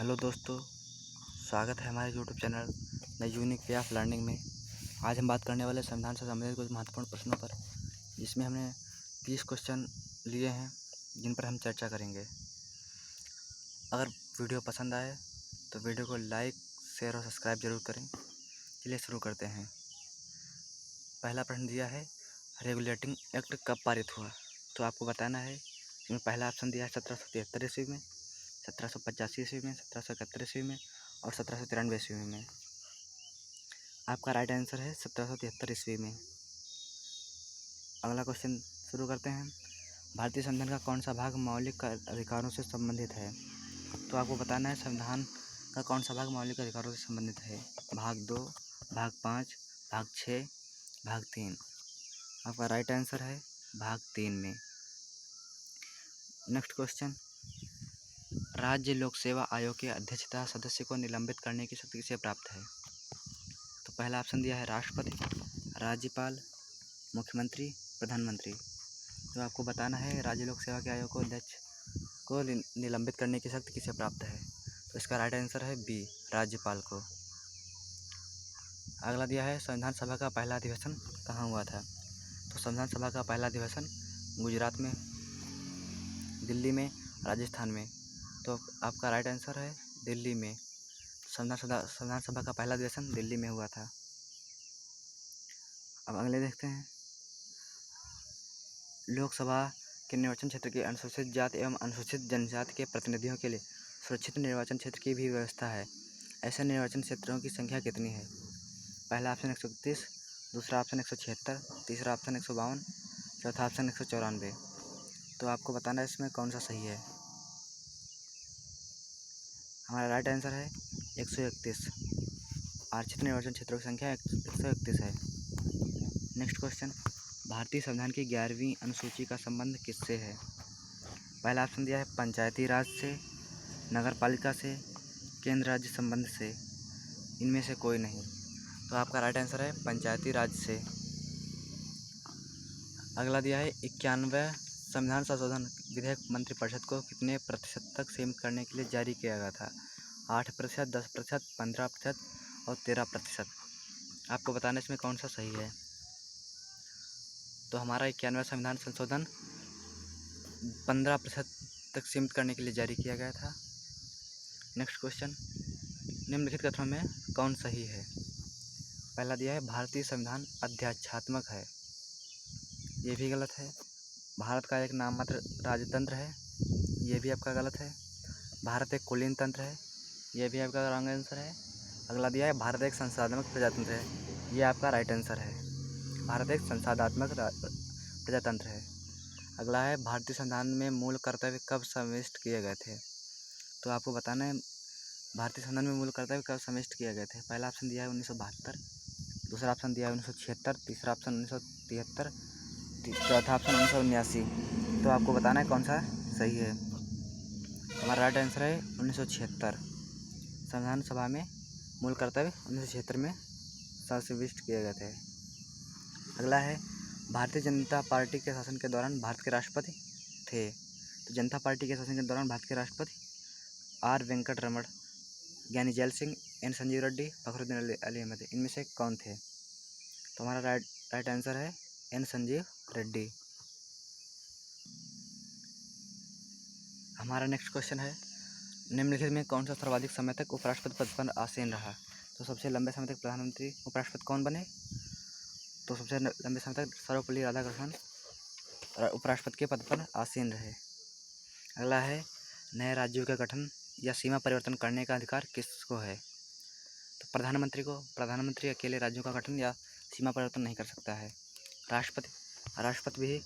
Hello दोस्तों, स्वागत है हमारे YouTube channel the unique way of learning में। आज हम बात करने वाले संविधान से संबंधित कुछ महत्वपूर्ण प्रश्नों पर, जिसमें हमने 30 क्वेश्चन लिए हैं जिन पर हम चर्चा करेंगे। अगर वीडियो पसंद आए तो वीडियो को लाइक, शेयर और सब्सक्राइब जरूर करें। चलिए शुरू करते हैं। पहला प्रश्न दिया है, रेगुलेटिंग एक्ट कब पारित हुआ? तो आपको बताना है। इसमें पहला ऑप्शन दिया है 1773 ईस्वी में, 1785 ईस्वी में, 1771 ईस्वी में और 1793 ईस्वी में। आपका राइट आंसर है 1773 ईस्वी में। अगला क्वेश्चन शुरू करते हैं। भारतीय संविधान का कौन सा भाग मौलिक अधिकारों से संबंधित है? तो आपको बताना है संविधान का कौन सा भाग मौलिक अधिकारों से संबंधित है। भाग 2, भाग 5, भाग 6, भाग 3। आपका राइट आंसर है भाग 3 में। नेक्स्ट क्वेश्चन, राज्य लोक सेवा आयोग के अध्यक्षता सदस्य को निलंबित करने की शक्ति किसे प्राप्त है? तो पहला ऑप्शन दिया है राष्ट्रपति, राज्यपाल, मुख्यमंत्री, प्रधानमंत्री। तो आपको बताना है राज्य लोक सेवा के आयोग को अध्यक्ष को निलंबित करने की शक्ति किसे प्राप्त है। तो इसका राइट आंसर है बी, राज्यपाल को। अगला दिया है संविधान सभा का पहला अधिवेशन कहाँ हुआ था? तो संविधान सभा का पहला अधिवेशन गुजरात में, दिल्ली में, राजस्थान में। तो आपका राइट आंसर है दिल्ली में। संविधान सभा का पहला अधिवेशन दिल्ली में हुआ था। अब अगले देखते हैं, लोकसभा के निर्वाचन क्षेत्र के अनुसूचित जाति एवं अनुसूचित जनजाति के प्रतिनिधियों के लिए सुरक्षित निर्वाचन क्षेत्र की भी व्यवस्था है। ऐसे निर्वाचन क्षेत्रों की संख्या कितनी है? पहला ऑप्शन 131, दूसरा ऑप्शन 176, तीसरा ऑप्शन 152, चौथा ऑप्शन 194। तो आपको बताना है इसमें कौन सा सही है। हमारा राइट आंसर है 131। आरक्षित निर्वाचन क्षेत्रों की संख्या 131 है। नेक्स्ट क्वेश्चन, भारतीय संविधान की 11वीं अनुसूची का संबंध किससे है? पहला ऑप्शन दिया है पंचायती राज से, नगर पालिका से, केंद्र राज्य संबंध से। इनमें से कोई नहीं। तो आपका राइट आंसर है पंचायती राज से। अगला दिया है 91वें संविधान संशोधन विधेयक मंत्रिपरिषद को कितने प्रतिशत तक सीमित करने के लिए जारी किया गया था? 8%, 10%, 15% और 13%। आपको बताना इसमें कौन सा सही है। तो हमारा 91वां संविधान संशोधन 15% तक सीमित करने के लिए जारी किया गया था। नेक्स्ट क्वेश्चन, निम्नलिखित कथनों में कौन सही है? पहला दिया है भारतीय संविधान अध्यात्मात्मक है। ये भी गलत है। भारत का एक नाममात्र राजतंत्र है। ये भी आपका गलत है। भारत एक कुलीन तंत्र है। ये भी आपका रॉन्ग आंसर है। अगला दिया है भारत एक संसाधनात्मक प्रजातंत्र है। ये आपका राइट आंसर है। भारत एक संसाधनात्मक प्रजातंत्र है। अगला है भारतीय संविधान में मूल कर्तव्य कब समाविष्ट किए गए थे? तो आपको बताना है भारतीय संविधान में मूल कर्तव्य कब समाविष्ट किए गए थे। पहला ऑप्शन दिया है 1972, दूसरा ऑप्शन दिया है 1976, तीसरा ऑप्शन 1973, चौथा ऑप्शन 1979। तो आपको बताना है कौन सा सही है। हमारा राइट आंसर है 1976। संविधान सभा में मूल कर्तव्य 1976 में समाविष्ट किए गए थे। अगला है भारतीय जनता पार्टी के शासन के दौरान भारत के राष्ट्रपति थे। तो जनता पार्टी के शासन के दौरान भारत के राष्ट्रपति आर वेंकट रमण, ज्ञानी जैल सिंह, एन संजीव रेड्डी, फखरुद्दीन अली अहमद। इनमें से कौन थे? तो हमारा राइट आंसर है एन संजीव रेड्डी। हमारा नेक्स्ट क्वेश्चन है, निम्नलिखित में कौन सा सर्वाधिक समय तक उपराष्ट्रपति पद पर आसीन रहा? तो सबसे लंबे समय तक प्रधानमंत्री उपराष्ट्रपति कौन बने? तो सबसे लंबे समय तक सर्वपल्ली राधाकृष्णन उपराष्ट्रपति के पद पर आसीन रहे। अगला है नए राज्यों का गठन या सीमा परिवर्तन करने का अधिकार किसको है? तो प्रधानमंत्री को। प्रधानमंत्री अकेले राज्यों का गठन या सीमा परिवर्तन नहीं कर सकता है। राष्ट्रपति भी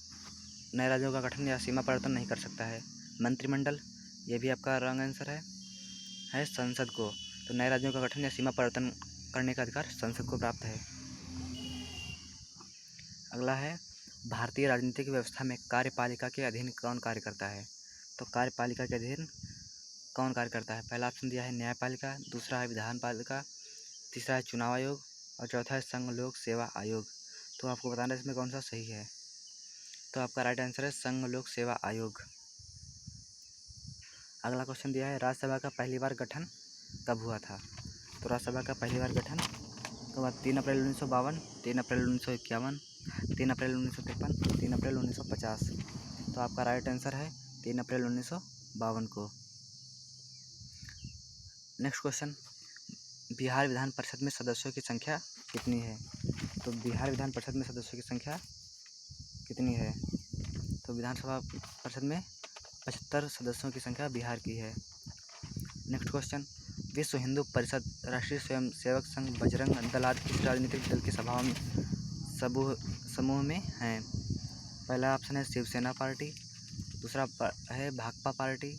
नए राज्यों का गठन या सीमा परिवर्तन नहीं कर सकता है। मंत्रिमंडल, ये भी आपका रॉन्ग आंसर है संसद को। तो नए राज्यों का गठन या सीमा परिवर्तन करने का अधिकार संसद को प्राप्त है। अगला है भारतीय राजनीतिक व्यवस्था में कार्यपालिका के अधीन कौन कार्य करता है? तो कार्यपालिका के अधीन कौन कार्य करता है? पहला ऑप्शन दिया है न्यायपालिका, दूसरा है विधान पालिका, तीसरा है चुनाव आयोग और चौथा है संघ लोक सेवा आयोग। तो आपको बताना है इसमें कौन सा सही है। तो आपका राइट आंसर है संघ लोक सेवा आयोग। अगला क्वेश्चन दिया है राज्यसभा का पहली बार गठन कब हुआ था। तो राज्यसभा का पहली बार गठन कब हुआ? 3 अप्रैल 1952, 3 अप्रैल 1951, 3 अप्रैल 1953, 3 अप्रैल 1950। तो आपका राइट आंसर है 3 अप्रैल 1952 को। नेक्स्ट क्वेश्चन, बिहार विधान परिषद में सदस्यों की संख्या कितनी है? तो बिहार विधान परिषद में सदस्यों की संख्या कितनी है? तो विधानसभा परिषद में 75 सदस्यों की संख्या बिहार की है। नेक्स्ट क्वेश्चन, विश्व हिंदू परिषद, राष्ट्रीय स्वयंसेवक संघ, बजरंग दल आदि किस राजनीतिक दल की सभाओं में समूह में हैं? पहला ऑप्शन है शिवसेना पार्टी, दूसरा है भाकपा पार्टी,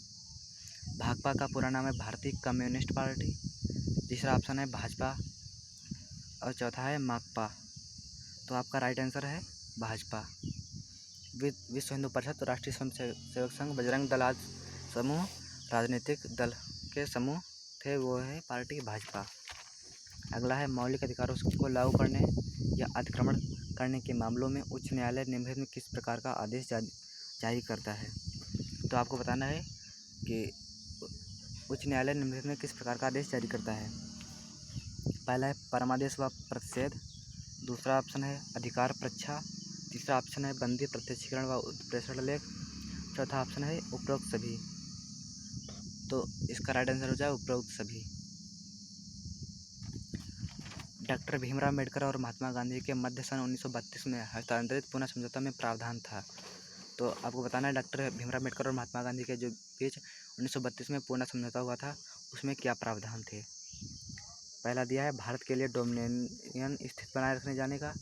भाकपा का पूरा नाम है भारतीय कम्युनिस्ट पार्टी, तीसरा ऑप्शन है भाजपा और चौथा है माकपा। तो आपका राइट आंसर है भाजपा। विश्व हिंदू परिषद, राष्ट्रीय स्वयंसेवक संघ, बजरंग दल आदि समूह राजनीतिक दल के समूह थे, वो है पार्टी भाजपा। अगला है मौलिक अधिकारों को लागू करने या अतिक्रमण करने के मामलों में उच्च न्यायालय निम्नलिखित में किस प्रकार का आदेश जारी करता है? तो आपको बताना है कि उच्च न्यायालय निम्नलिखित में किस प्रकार का आदेश जारी करता है। पहला है परमादेश व प्रतिषेध, दूसरा ऑप्शन है अधिकार परीक्षा, तीसरा ऑप्शन है बंदी प्रत्यक्षीकरण व उत्प्रेषण लेख, चौथा ऑप्शन है उपरोक्त सभी। तो इसका राइट आंसर हो जाए उपरोक्त सभी। डॉक्टर भीमराव अम्बेडकर और महात्मा गांधी के मध्य सन 1932 में हस्तांतरित पुनः समझौता में प्रावधान था। तो आपको बताना है डॉक्टर भीमराव अम्बेडकर और महात्मा गांधी के जो बीच 1932 में पुनः समझौता हुआ था उसमें क्या प्रावधान थे। पहला दिया है भारत के लिए डोमिनियन स्थिति बनाए रखने जाने का,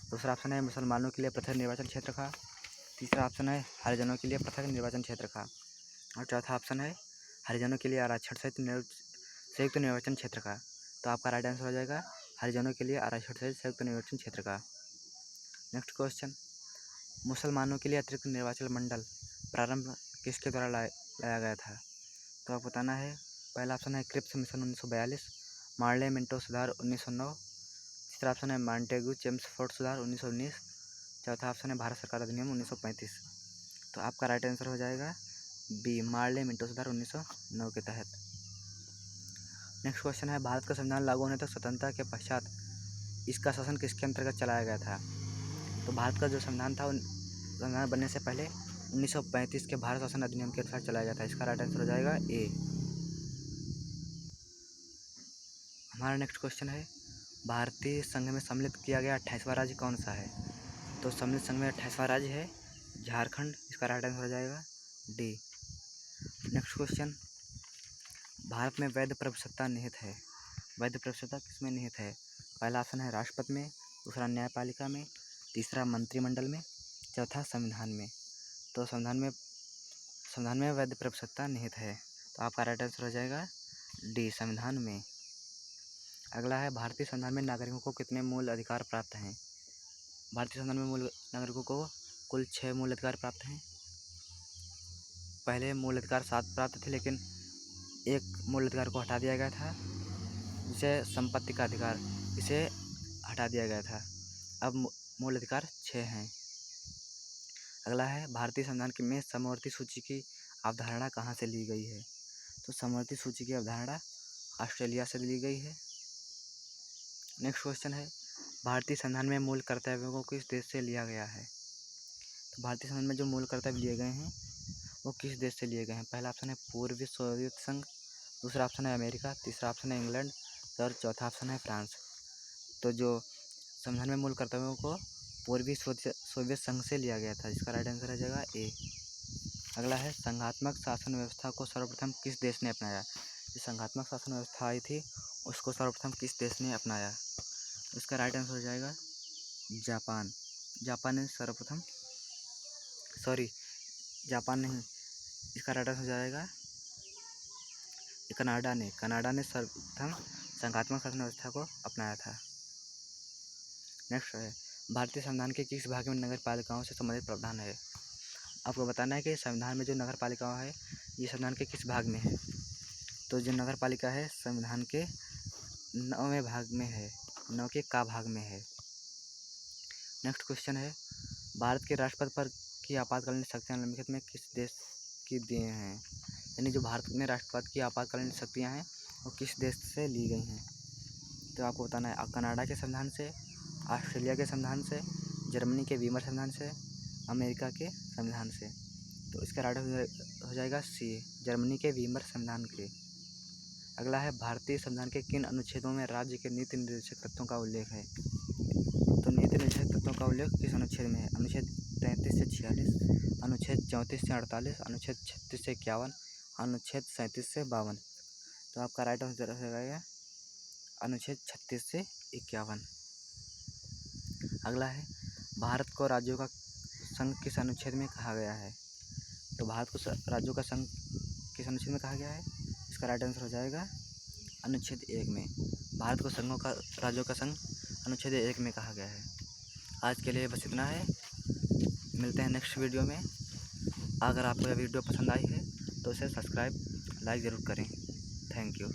दूसरा ऑप्शन है मुसलमानों के लिए पृथक निर्वाचन क्षेत्र का, तीसरा ऑप्शन है हरिजनों के लिए पृथक निर्वाचन क्षेत्र का और चौथा ऑप्शन है हरिजनों के लिए आरक्षण सहित संयुक्त निर्वाचन क्षेत्र का। तो आपका राइट आंसर हो जाएगा हरिजनों के लिए आरक्षण सहित संयुक्त निर्वाचन क्षेत्र का। नेक्स्ट क्वेश्चन, मुसलमानों के लिए अतिरिक्त निर्वाचन मंडल प्रारंभ किसके द्वारा लाया गया था? तो आपको बताना है पहला ऑप्शन है क्रिप्स मिशन 1942, मार्ले मिंटो सुधार 1909, तीसरा ऑप्शन है मॉन्टेगू चेम्सफोर्ड सुधार 1919, चौथा ऑप्शन है भारत सरकार अधिनियम 1935। तो आपका राइट आंसर हो जाएगा बी, मार्ले मिंटो सुधार 1909 के तहत। नेक्स्ट क्वेश्चन है भारत का संविधान लागू होने तक स्वतंत्रता के पश्चात इसका शासन किसके अंतर्गत चलाया गया था? तो भारत का जो संविधान था संविधान बनने से पहले 1935 के भारत शासन अधिनियम के अनुसार चलाया गया था। इसका राइट आंसर हो जाएगा ए। हमारा नेक्स्ट क्वेश्चन है भारतीय संघ में सम्मिलित किया गया 28वां राज्य कौन सा है? तो सम्मिलित संघ में 28वां राज्य है झारखंड। इसका राइट आंसर हो जाएगा डी। नेक्स्ट क्वेश्चन, भारत में वैध प्रभुसत्ता निहित है। वैध प्रभुसत्ता किसमें निहित है? पहला ऑप्शन है राष्ट्रपति में, दूसरा न्यायपालिका में, तीसरा मंत्रिमंडल में, चौथा संविधान में। तो संविधान में वैध प्रभुसत्ता निहित है। तो आपका राइट आंसर हो जाएगा डी, संविधान में। अगला है भारतीय संविधान में नागरिकों को कितने मूल अधिकार प्राप्त हैं? भारतीय संविधान में मूल नागरिकों को कुल 6 मूल अधिकार प्राप्त हैं। पहले मूल अधिकार 7 प्राप्त थे, लेकिन एक मूल अधिकार को हटा दिया गया था, जिसे संपत्ति का अधिकार, इसे हटा दिया गया था। अब मूल अधिकार 6 हैं। अगला है भारतीय संविधान में समवर्ती सूची की अवधारणा कहाँ से ली गई है? तो समवर्ती सूची की अवधारणा ऑस्ट्रेलिया से ली गई है। नेक्स्ट क्वेश्चन है भारतीय संविधान में मूल कर्तव्यों को किस देश से लिया गया है? तो भारतीय संविधान में जो मूल कर्तव्य लिए गए हैं वो किस देश से लिए गए हैं? पहला ऑप्शन है पूर्वी सोवियत संघ, दूसरा ऑप्शन है अमेरिका, तीसरा ऑप्शन है इंग्लैंड और चौथा ऑप्शन है फ्रांस। तो जो संविधान में मूल कर्तव्यों को पूर्वी सोवियत संघ से लिया गया था। इसका राइट आंसर हो जाएगा ए। अगला है संघात्मक शासन व्यवस्था को सर्वप्रथम किस देश ने अपनाया? जो संघात्मक शासन व्यवस्था आई थी उसको सर्वप्रथम किस देश ने अपनाया? इसका राइट आंसर हो जाएगा जापान। जापान ने सर्वप्रथम, सॉरी जापान नहीं, इसका राइट आंसर हो जाएगा कनाडा ने सर्वप्रथम संघात्मक शासन व्यवस्था को अपनाया था। नेक्स्ट है भारतीय संविधान के किस भाग में नगर पालिकाओं से संबंधित प्रावधान है? आपको बताना है कि संविधान में जो नगर पालिकाएं है ये संविधान के किस भाग में है। तो जो नगर पालिका है संविधान के 9वें भाग में है, 9 के का भाग में है। नेक्स्ट क्वेश्चन है भारत के राष्ट्रपति पर की आपातकालीन शक्तियाँ निम्नलिखित में किस देश की दी हैं? यानी जो भारत में राष्ट्रवाद की आपातकालीन शक्तियाँ हैं वो किस देश से ली गई हैं। तो आपको बताना है कनाडा के संविधान से, ऑस्ट्रेलिया के संविधान से, जर्मनी के वीमर संविधान से, अमेरिका के संविधान से। तो इसका राइट हो जाएगा सी, जर्मनी के वीमर संविधान के। अगला है भारतीय संविधान के किन अनुच्छेदों में राज्य के नीति निर्देशक तत्वों का उल्लेख है। तो नीति निर्देशक तत्वों का उल्लेख किस अनुच्छेद में है। अनुच्छेद 33 से 46, अनुच्छेद 34 से 48, अनुच्छेद 36 से 51, अनुच्छेद 37 से 52। तो आपका राइट आंसर हो जाएगा अनुच्छेद 36 से 51। अगला है भारत को राज्यों का संघ किस अनुच्छेद में कहा गया है। तो भारत को राज्यों का संघ किस अनुच्छेद में कहा गया है। इसका राइट आंसर हो जाएगा अनुच्छेद 1 में। भारत को राज्यों का संघ अनुच्छेद 1 में कहा गया है। आज के लिए बस इतना है, मिलते हैं नेक्स्ट वीडियो में। अगर आपको यह वीडियो पसंद आई है तो इसे सब्सक्राइब लाइक ज़रूर करें। Thank you.